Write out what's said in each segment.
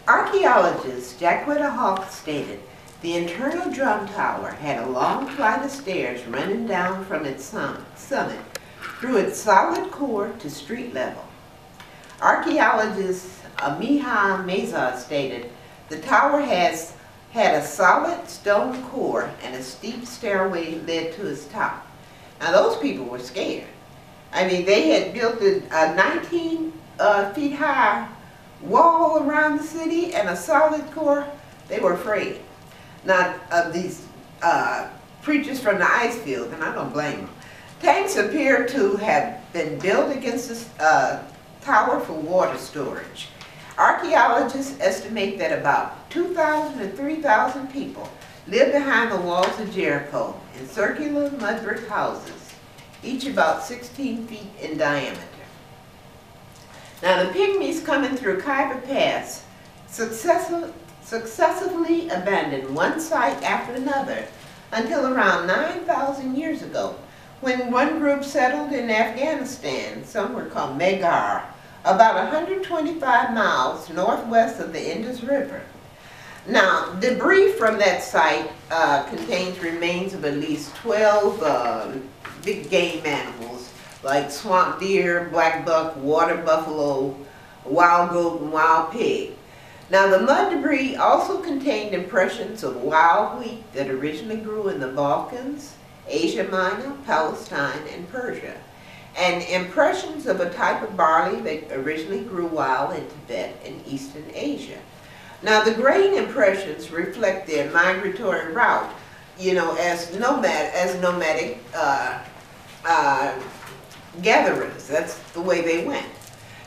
Archaeologist Jacquetta Hawk stated the internal drum tower had a long flight of stairs running down from its summit through its solid core to street level. Archaeologist Miha Meza stated the tower had a solid stone core and a steep stairway led to its top. Now those people were scared. I mean, they had built a 19 feet high wall around the city and a solid core. They were afraid. Now, of these preachers from the ice field, and I don't blame them. Tanks appear to have been built against this tower for water storage. Archaeologists estimate that about 2,000 to 3,000 people live behind the walls of Jericho in circular mud brick houses, each about 16 feet in diameter. Now the Pygmies coming through Khyber Pass successively abandoned one site after another until around 9,000 years ago, when one group settled in Afghanistan, some were called Megar, about 125 miles northwest of the Indus River. Now, debris from that site contains remains of at least 12 big game animals like swamp deer, black buck, water buffalo, wild goat, and wild pig. Now, the mud debris also contained impressions of wild wheat that originally grew in the Balkans, Asia Minor, Palestine, and Persia, and impressions of a type of barley that originally grew wild in Tibet and Eastern Asia. Now, the grain impressions reflect their migratory route, you know, as nomadic gatherers. That's the way they went.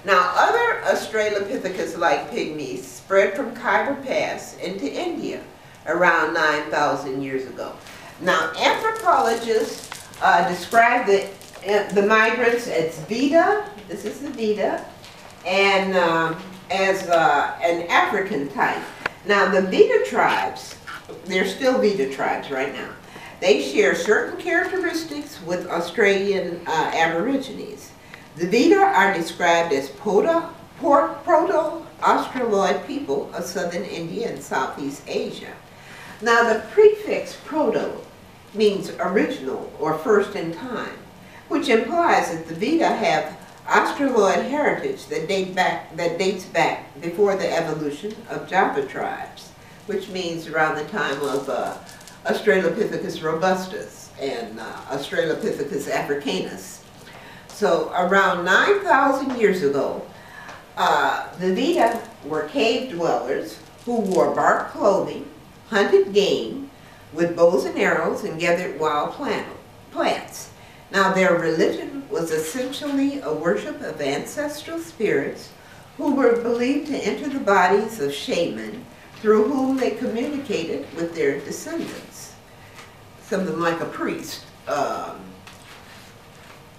Now, other Australopithecus-like pygmies spread from Khyber Pass into India around 9,000 years ago. Now, anthropologists describe the migrants as Veda, this is the Veda, and as an African type. Now, the Veda tribes, they're still Veda tribes right now. They share certain characteristics with Australian Aborigines. The Veda are described as proto-Australoid people of southern India and Southeast Asia. Now, the prefix proto means original or first in time, which implies that the Veda have Australoid heritage that dates back before the evolution of Java tribes, which means around the time of Australopithecus robustus and Australopithecus africanus. So around 9,000 years ago, the Veda were cave dwellers who wore bark clothing, hunted game with bows and arrows, and gathered wild plants. Now, their religion was essentially a worship of ancestral spirits who were believed to enter the bodies of shamans through whom they communicated with their descendants. Something like a priest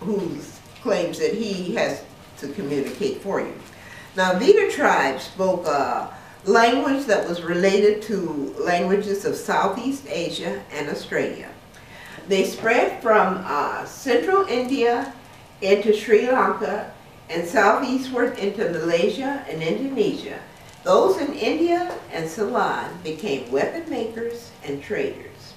who claims that he has to communicate for you. Now, Veda tribes spoke language that was related to languages of Southeast Asia and Australia. They spread from central India into Sri Lanka and southeastward into Malaysia and Indonesia. Those in India and Ceylon became weapon makers and traders.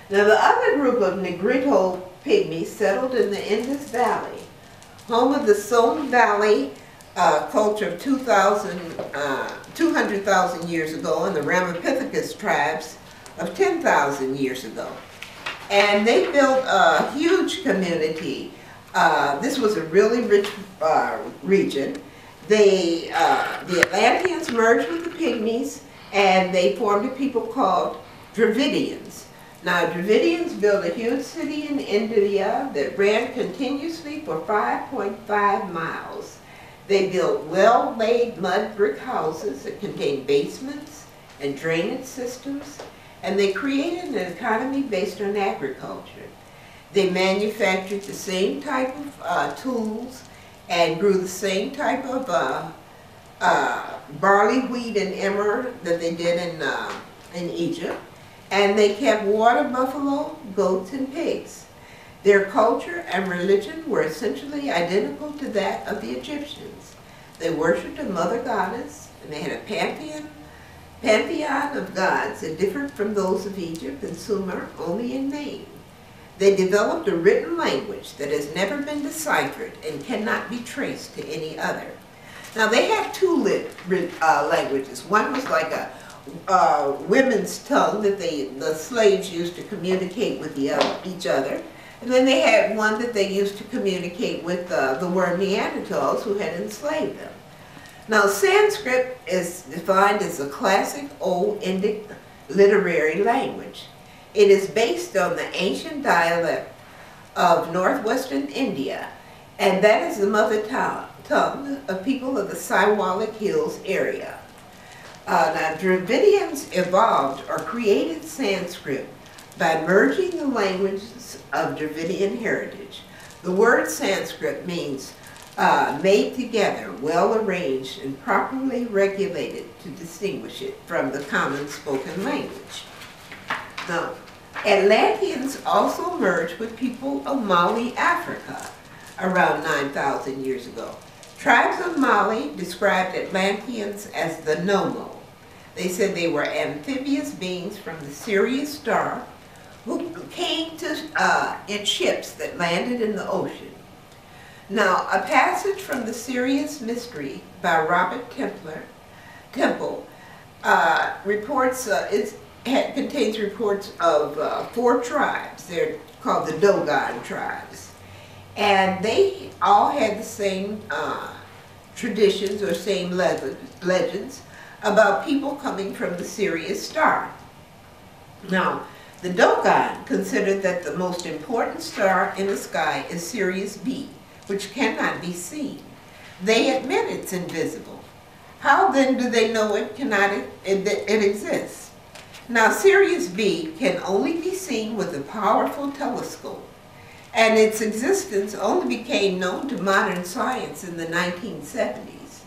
Now, the other group of Negrito pygmies settled in the Indus Valley, home of the Somme Valley culture of 200,000 years ago, and the Ramapithecus tribes of 10,000 years ago. And they built a huge community. This was a really rich region. The Atlanteans merged with the Pygmies, and they formed a people called Dravidians. Now, Dravidians built a huge city in India that ran continuously for 5.5 miles. They built well-laid mud brick houses that contained basements and drainage systems, and they created an economy based on agriculture. They manufactured the same type of tools and grew the same type of barley, wheat, and emmer that they did in Egypt. And they kept water buffalo, goats, and pigs. Their culture and religion were essentially identical to that of the Egyptians. They worshipped a mother goddess and they had a pantheon of gods that differed from those of Egypt and Sumer only in name. They developed a written language that has never been deciphered and cannot be traced to any other. Now they had two languages. One was like a women's tongue that the slaves used to communicate with each other. And then they had one that they used to communicate with the word Neanderthals who had enslaved them. Now Sanskrit is defined as a classic Old Indic literary language. It is based on the ancient dialect of northwestern India, and that is the mother tongue of people of the Siwalik Hills area. Now Dravidians evolved or created Sanskrit by merging the languages of Dravidian heritage. The word Sanskrit means made together, well arranged, and properly regulated to distinguish it from the common spoken language. Now, Atlanteans also merged with people of Mali, Africa, around 9,000 years ago. Tribes of Mali described Atlanteans as the Nomo. They said they were amphibious beings from the Sirius star who came in ships that landed in the ocean. Now, a passage from the Sirius Mystery by Robert Temple reports contains reports of 4 tribes. They're called the Dogon tribes. And they all had the same traditions or same legends about people coming from the Sirius star. Now, the Dogon considered that the most important star in the sky is Sirius B, which cannot be seen. They admit it's invisible. How then do they know it exists? Now, Sirius B can only be seen with a powerful telescope, and its existence only became known to modern science in the 1970s.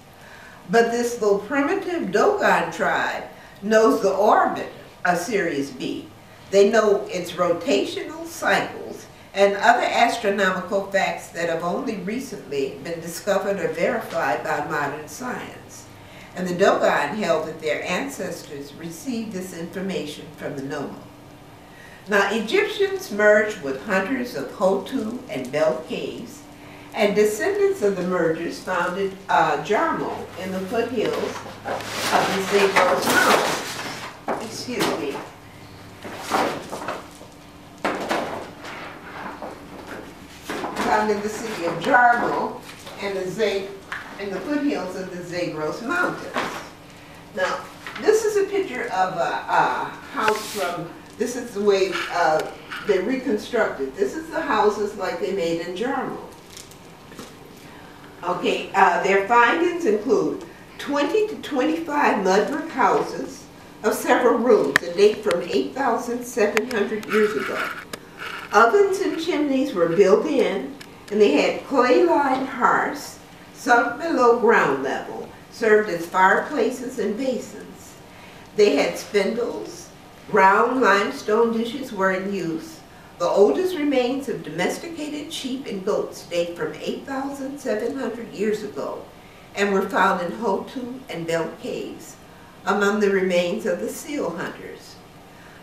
But this though primitive Dogon tribe knows the orbit of Sirius B. They know its rotational cycles and other astronomical facts that have only recently been discovered or verified by modern science. And the Dogon held that their ancestors received this information from the Nomo. Now, Egyptians merged with hunters of Hotu and Belt caves, and descendants of the mergers founded Jarmo in the foothills of the Zagros Mountains. Excuse me. Founded the city of Jarmo and in the foothills of the Zagros Mountains. Now, this is a picture of a house from, this is the way they reconstructed. This is the houses like they made in Jarmo. Okay, their findings include 20 to 25 mud brick houses of several rooms that date from 8,700 years ago. Ovens and chimneys were built in, and they had clay-lined hearths sunk below ground level, served as fireplaces and basins. They had spindles. Round limestone dishes were in use. The oldest remains of domesticated sheep and goats date from 8,700 years ago and were found in Hotu and Belt caves, among the remains of the seal hunters.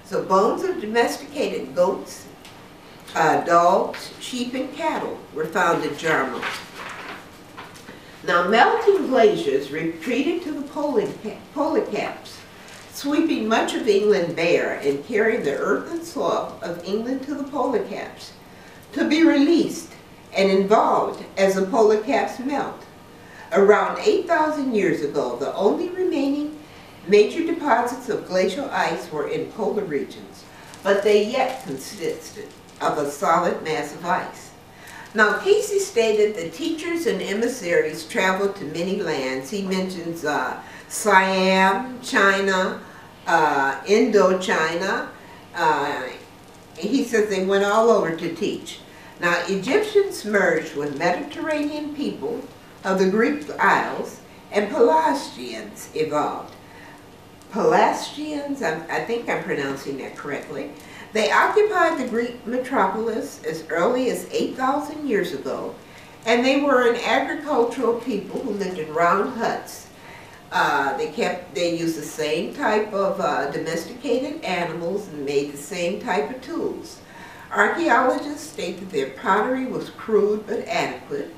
So bones of domesticated goats, dogs, sheep, and cattle were found at Jarmo. Now, melting glaciers retreated to the polar caps, sweeping much of England bare and carrying the earthen soil of England to the polar caps, to be released and involved as the polar caps melt. Around 8,000 years ago, the only remaining major deposits of glacial ice were in polar regions, but they yet consisted of a solid mass of ice. Now, Casey stated that teachers and emissaries traveled to many lands. He mentions Siam, China, Indochina. He says they went all over to teach. Now, Egyptians merged with Mediterranean people of the Greek Isles, and Pelasgians evolved. Pelasgians, I think I'm pronouncing that correctly. They occupied the Greek metropolis as early as 8,000 years ago, and they were an agricultural people who lived in round huts They used the same type of domesticated animals and made the same type of tools. Archaeologists state that their pottery was crude but adequate,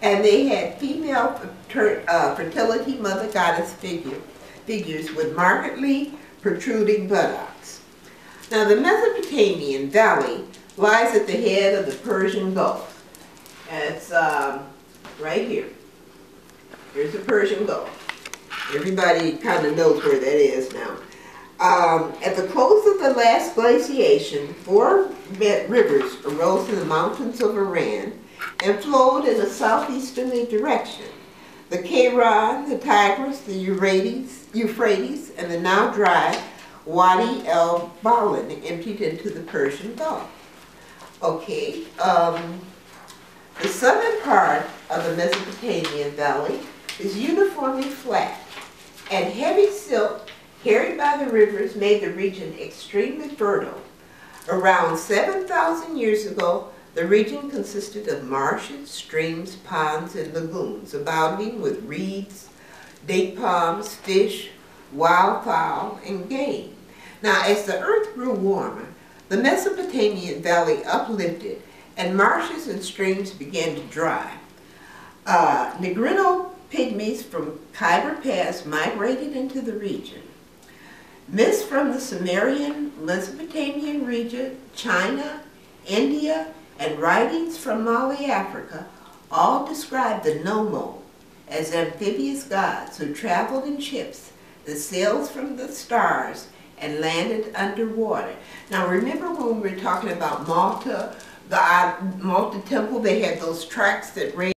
and they had female fertility mother goddess figures with markedly protruding buttocks. Now the Mesopotamian valley lies at the head of the Persian Gulf. It's right here. Here's the Persian Gulf. Everybody kind of knows where that is now. At the close of the last glaciation, 4 rivers arose in the mountains of Iran and flowed in a southeasterly direction. The Kairon, the Tigris, the Euphrates, and the now dry Wadi el-Balan emptied into the Persian Gulf. Okay, the southern part of the Mesopotamian valley is uniformly flat, and heavy silt carried by the rivers made the region extremely fertile. Around 7,000 years ago, the region consisted of marshes, streams, ponds, and lagoons, abounding with reeds, date palms, fish, wildfowl, and game. Now, as the earth grew warmer, the Mesopotamian valley uplifted, and marshes and streams began to dry. Negrino pygmies from Khyber Pass migrated into the region. Myths from the Sumerian, Mesopotamian region, China, India, and writings from Mali, Africa, all describe the Nomo as amphibious gods who traveled in ships that sailed from the stars and landed underwater. Now remember when we were talking about Malta, the Malta temple, they had those tracks that ran